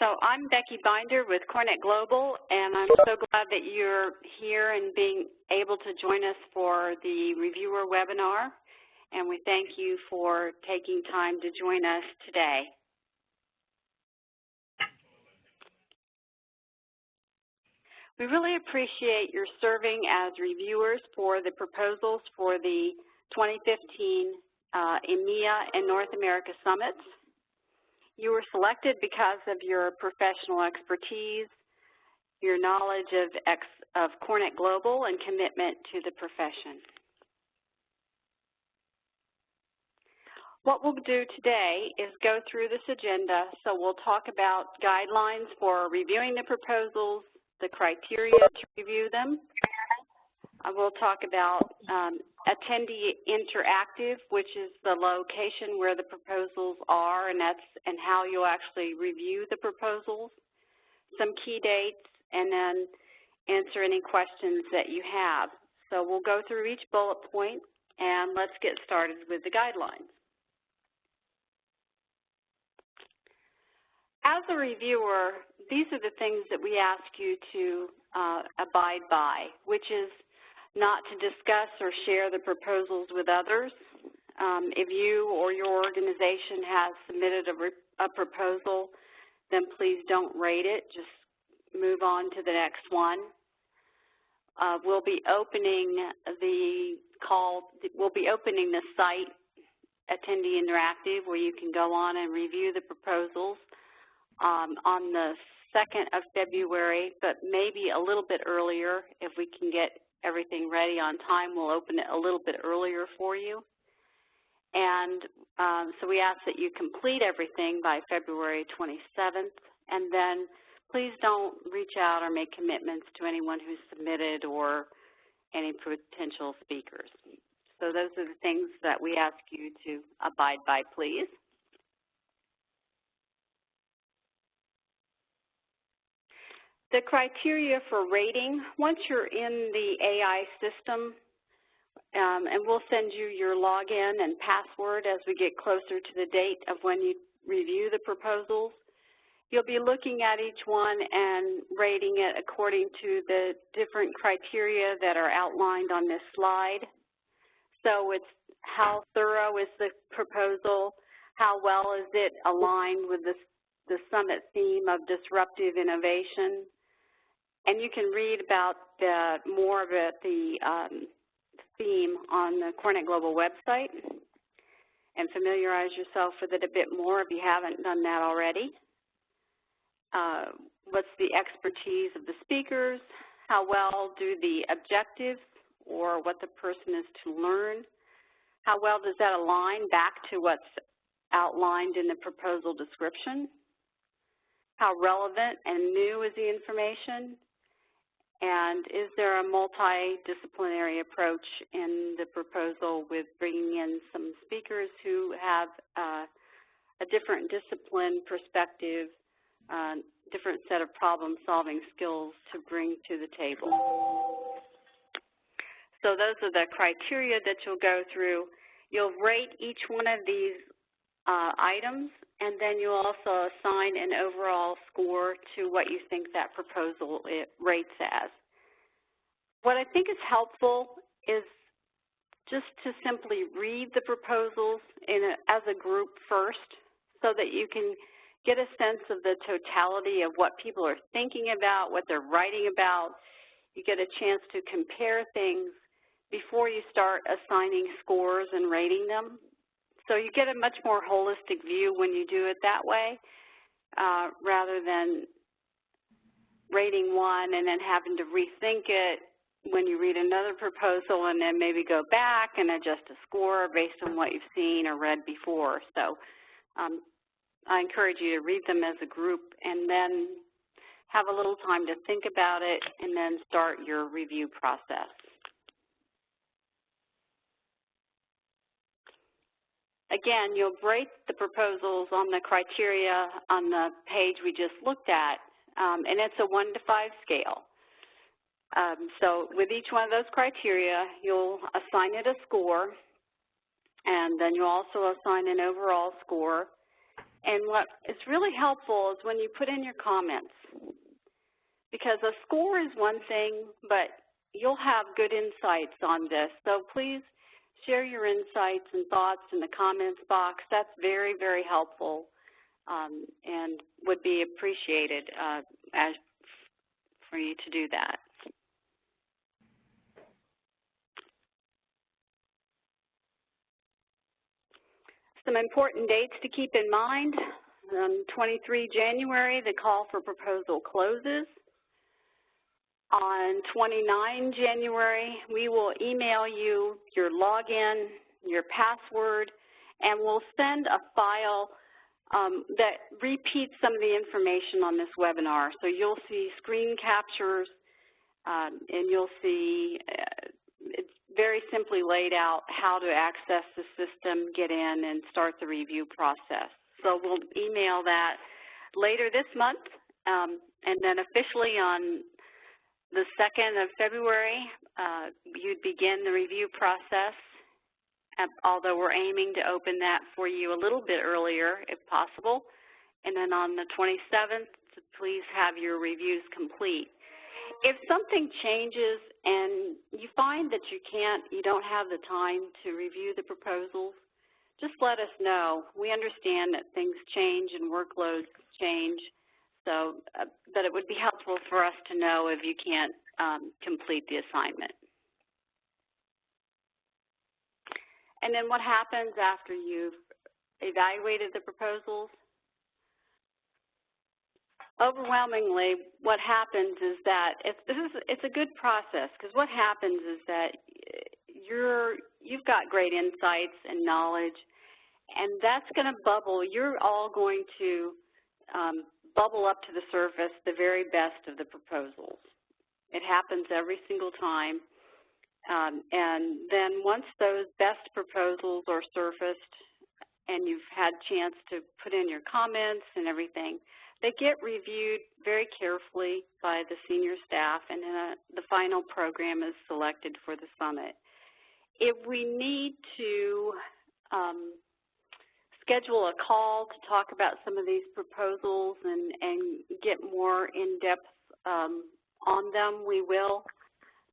So I'm Becky Binder with Cornet Global, and I'm so glad that you're here and being able to join us for the reviewer webinar, and we thank you for taking time to join us today. We really appreciate your serving as reviewers for the proposals for the 2015 EMEA and North America Summits. You were selected because of your professional expertise, your knowledge of Cornet Global, and commitment to the profession. What we'll do today is go through this agenda. So we'll talk about guidelines for reviewing the proposals, the criteria to review them. We'll talk about attendee interactive, which is the location where the proposals are, and how you'll actually review the proposals, some key dates, and then answer any questions that you have. So we'll go through each bullet point, and let's get started with the guidelines. As a reviewer, these are the things that we ask you to abide by, which is not to discuss or share the proposals with others. If you or your organization has submitted a proposal, then please don't rate it. Just move on to the next one. We'll be opening the site Attendee Interactive, where you can go on and review the proposals on the 2nd of February, but maybe a little bit earlier. If we can get everything ready on time, we'll open it a little bit earlier for you. And so we ask that you complete everything by February 27th, and then please don't reach out or make commitments to anyone who's submitted or any potential speakers. So those are the things that we ask you to abide by, please. The criteria for rating, once you're in the AI system, and we'll send you your login and password as we get closer to the date of when you review the proposals, you'll be looking at each one and rating it according to the different criteria that are outlined on this slide. So it's how thorough is the proposal, how well is it aligned with the summit theme of disruptive innovation. And you can read about more about the theme on the Cornet Global website and familiarize yourself with it a bit more if you haven't done that already. What's the expertise of the speakers? How well do the objectives or what the person is to learn? How well does that align back to what's outlined in the proposal description? How relevant and new is the information? And is there a multidisciplinary approach in the proposal with bringing in some speakers who have a different discipline perspective, different set of problem-solving skills to bring to the table? So those are the criteria that you'll go through. You'll rate each one of these items, and then you'll also assign an overall score to what you think that proposal rates as. What I think is helpful is just to simply read the proposals as a group first, so that you can get a sense of the totality of what people are thinking about, what they're writing about. You get a chance to compare things before you start assigning scores and rating them. So you get a much more holistic view when you do it that way, rather than rating one and then having to rethink it when you read another proposal and then maybe go back and adjust a score based on what you've seen or read before. So I encourage you to read them as a group and then have a little time to think about it and then start your review process. Again, you'll rate the proposals on the criteria on the page we just looked at, and it's a 1 to 5 scale. So with each one of those criteria, you'll assign it a score, and then you'll also assign an overall score, And what is really helpful is when you put in your comments, because a score is one thing, but you'll have good insights on this. So please share your insights and thoughts in the comments box. That's very, very helpful and would be appreciated for you to do that. Some important dates to keep in mind. 23 January, the call for proposal closes. On 29 January, we will email you your login, your password, and we'll send a file that repeats some of the information on this webinar. So you'll see screen captures, and you'll see it's very simply laid out how to access the system, get in, and start the review process. So we'll email that later this month, and then officially on the 2nd of February, you'd begin the review process, although we're aiming to open that for you a little bit earlier if possible. And then on the 27th, please have your reviews complete. If something changes and you find that you don't have the time to review the proposals, just let us know. We understand that things change and workloads change. So, but it would be helpful for us to know if you can't complete the assignment. And then what happens after you've evaluated the proposals? Overwhelmingly, what happens is that it's a good process, because what happens is that you've got great insights and knowledge, and that's going to bubble. You're all going to bubble up to the surface the very best of the proposals. It happens every single time. And then once those best proposals are surfaced and you've had a chance to put in your comments and everything, they get reviewed very carefully by the senior staff, and then the final program is selected for the summit. If we need to schedule a call to talk about some of these proposals and get more in-depth on them, we will,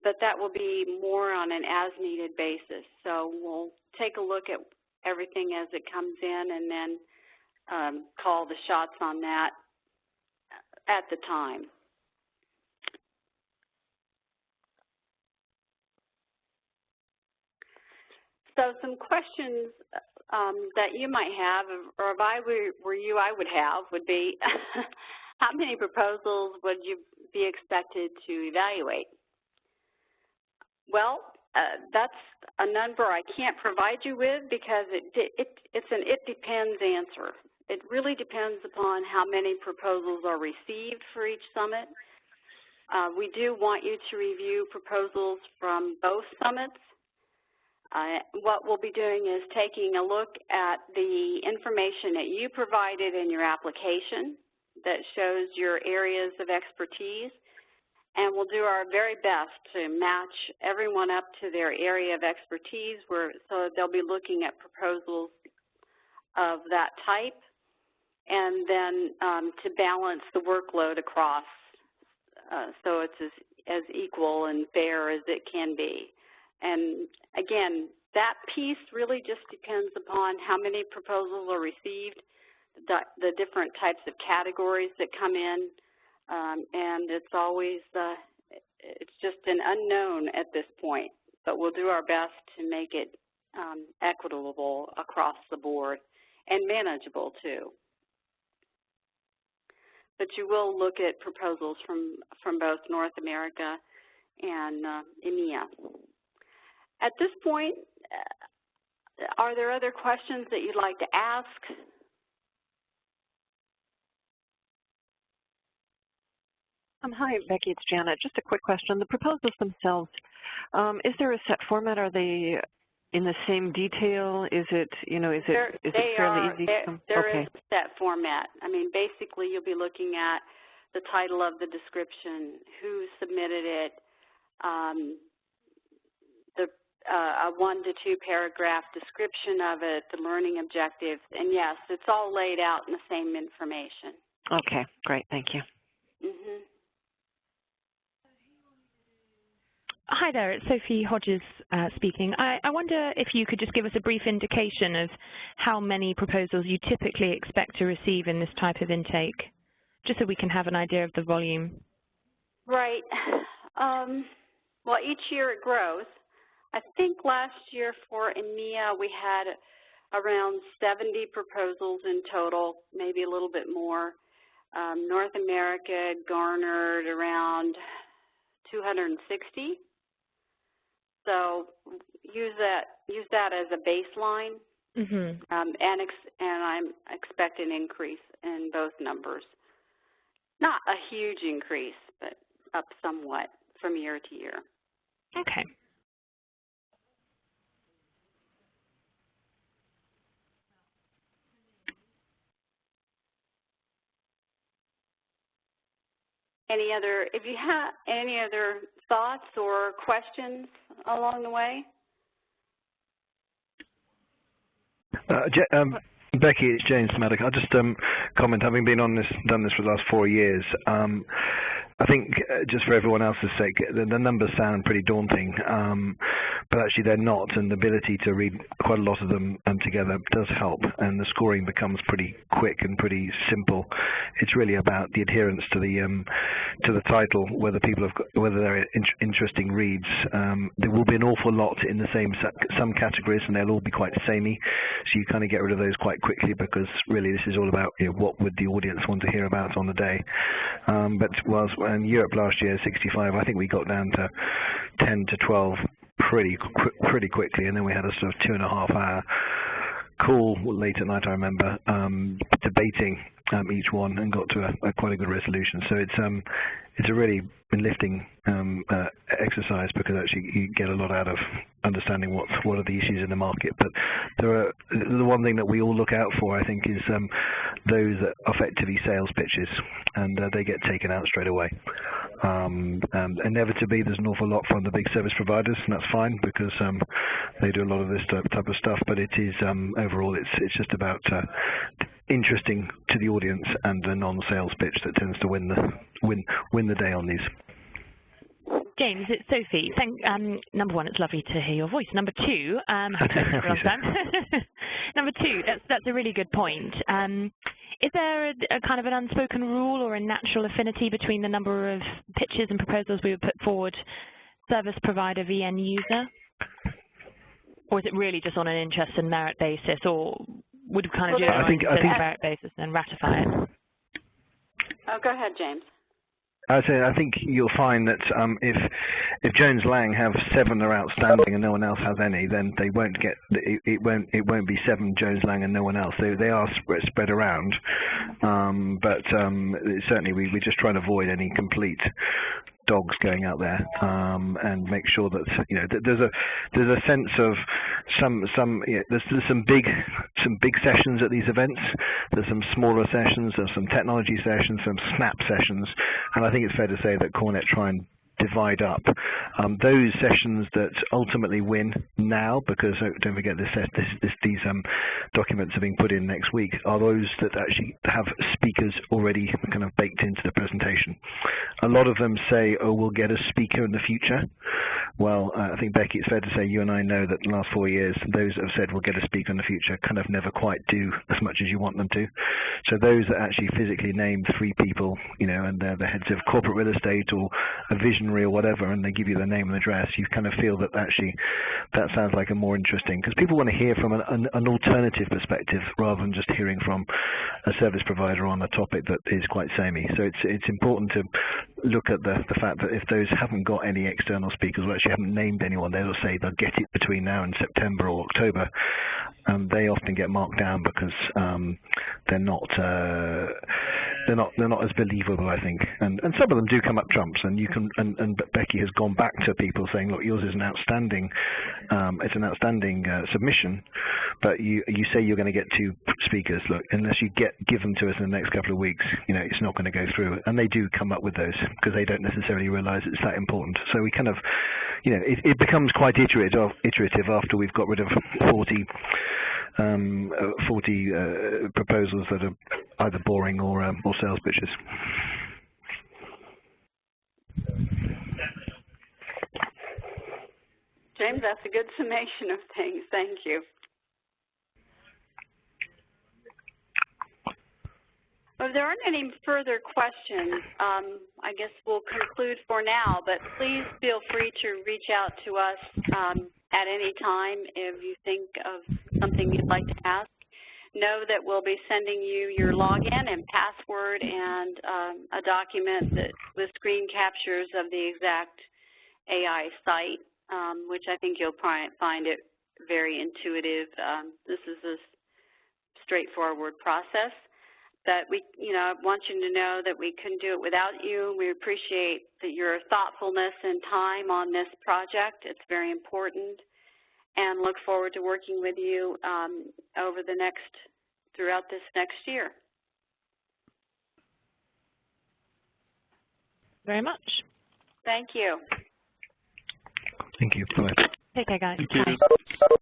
but that will be more on an as-needed basis. So we'll take a look at everything as it comes in and then call the shots on that at the time. So some questions that you might have, or if I were you, I would have, would be how many proposals would you be expected to evaluate? Well, that's a number I can't provide you with, because it's an it depends answer. It really depends upon how many proposals are received for each summit. We do want you to review proposals from both summits. What we'll be doing is taking a look at the information that you provided in your application that shows your areas of expertise, and we'll do our very best to match everyone up to their area of expertise, so they'll be looking at proposals of that type, and then to balance the workload across so it's as equal and fair as it can be. And again, that piece really just depends upon how many proposals are received, the different types of categories that come in, and it's always, it's just an unknown at this point, but we'll do our best to make it equitable across the board and manageable too. But you will look at proposals from both North America and EMEA. At this point, are there other questions that you'd like to ask? Hi, Becky, it's Janet. Just a quick question. The proposals themselves, is there a set format? Are they in the same detail? Is it, is it fairly easy? There is a set format. I mean, basically, you'll be looking at the title of the description, who submitted it, a 1 to 2 paragraph description of it, the learning objectives, and yes, it's all laid out in the same information. Okay, great, thank you. Mm-hmm. Hi there, it's Sophie Hodges speaking. I wonder if you could just give us a brief indication of how many proposals you typically expect to receive in this type of intake, just so we can have an idea of the volume. Right. Well, each year it grows. I think last year for EMEA we had around 70 proposals in total, maybe a little bit more. North America garnered around 260. So use that as a baseline, mm-hmm. and I'm expecting an increase in both numbers. Not a huge increase, but up somewhat from year to year. Okay. If you have any other thoughts or questions along the way? Becky, it's James Maddock. I'll just comment, having been done this for the last 4 years. I think just for everyone else's sake, the numbers sound pretty daunting, but actually they're not, and the ability to read quite a lot of them together does help, and the scoring becomes pretty quick and pretty simple. It's really about the adherence to the title, whether they're interesting reads. There will be an awful lot in the some categories, and they'll all be quite samey, so you kind of get rid of those quite quickly, because really this is all about what would the audience want to hear about on the day. But whilst in Europe last year, 65, I think we got down to 10 to 12 pretty quickly, and then we had a sort of 2.5-hour call late at night, I remember, debating each one, and got to quite a good resolution. So it's a really lifting exercise, because actually you get a lot out of understanding what are the issues in the market. But the one thing that we all look out for, I think, is those that effectively sales pitches, and they get taken out straight away. Inevitably, there's an awful lot from the big service providers, and that's fine, because they do a lot of this type of stuff. But it is overall, it's just about interesting to the audience, and a non-sales pitch that tends to win the day on these. James, it's Sophie. Number one, it's lovely to hear your voice. Number two, number two, that's a really good point. Is there a kind of an unspoken rule or a natural affinity between the number of pitches and proposals we would put forward, service provider v. end user? Or is it really just on an interest and merit basis, or would we kind of do it on a merit basis and then ratify it? Oh, go ahead, James. I think you'll find that if Jones Lang have 7 that are outstanding and no one else has any, then they won't get it won't be 7 Jones Lang and no one else. They are spread around, but certainly we're just trying to avoid any complete dogs going out there, and make sure that there's a sense of there's some big sessions at these events. There's some smaller sessions, there's some technology sessions, some snap sessions, and I think it's fair to say that Cornet try and divide up those sessions that ultimately win now, because don't forget these documents are being put in next week, are those that actually have speakers already kind of baked into the presentation. A lot of them say, oh, we'll get a speaker in the future. Well, I think, Becky, it's fair to say you and I know that in the last 4 years, those that have said we'll get a speaker in the future kind of never quite do as much as you want them to. So those that actually physically name 3 people, and they're the heads of corporate real estate or a visionary or whatever, and they give you their name and address, you kind of feel that actually that sounds like a more interesting, because people want to hear from an alternative perspective rather than just hearing from a service provider on a topic that is quite samey. So it's important to look at the fact that if those haven't got any external speakers, or actually haven't named anyone, they'll say they'll get it between now and September or October. They often get marked down because they're not they're not as believable, I think. And some of them do come up trumps, and you can and Becky has gone back to people saying, look, yours is an outstanding submission, but you say you're going to get 2 speakers. Look, unless you give them to us in the next couple of weeks, it's not going to go through. And they do come up with those because they don't necessarily realise it's that important. So we kind of, it becomes quite iterative after we've got rid of 40 proposals that are either boring or sales pitches. James, that's a good summation of things. Thank you. If there aren't any further questions, I guess we'll conclude for now, but please feel free to reach out to us at any time if you think of something you'd like to ask. Know that we'll be sending you your login and password and a document that with screen captures of the exact AI site, which I think you'll find it very intuitive. This is a straightforward process. That I want you to know that we couldn't do it without you. We appreciate that your thoughtfulness and time on this project. It's very important, and look forward to working with you throughout this next year. Very much. Thank you. Thank you. Bye. Take care, guys. Thank you. Bye.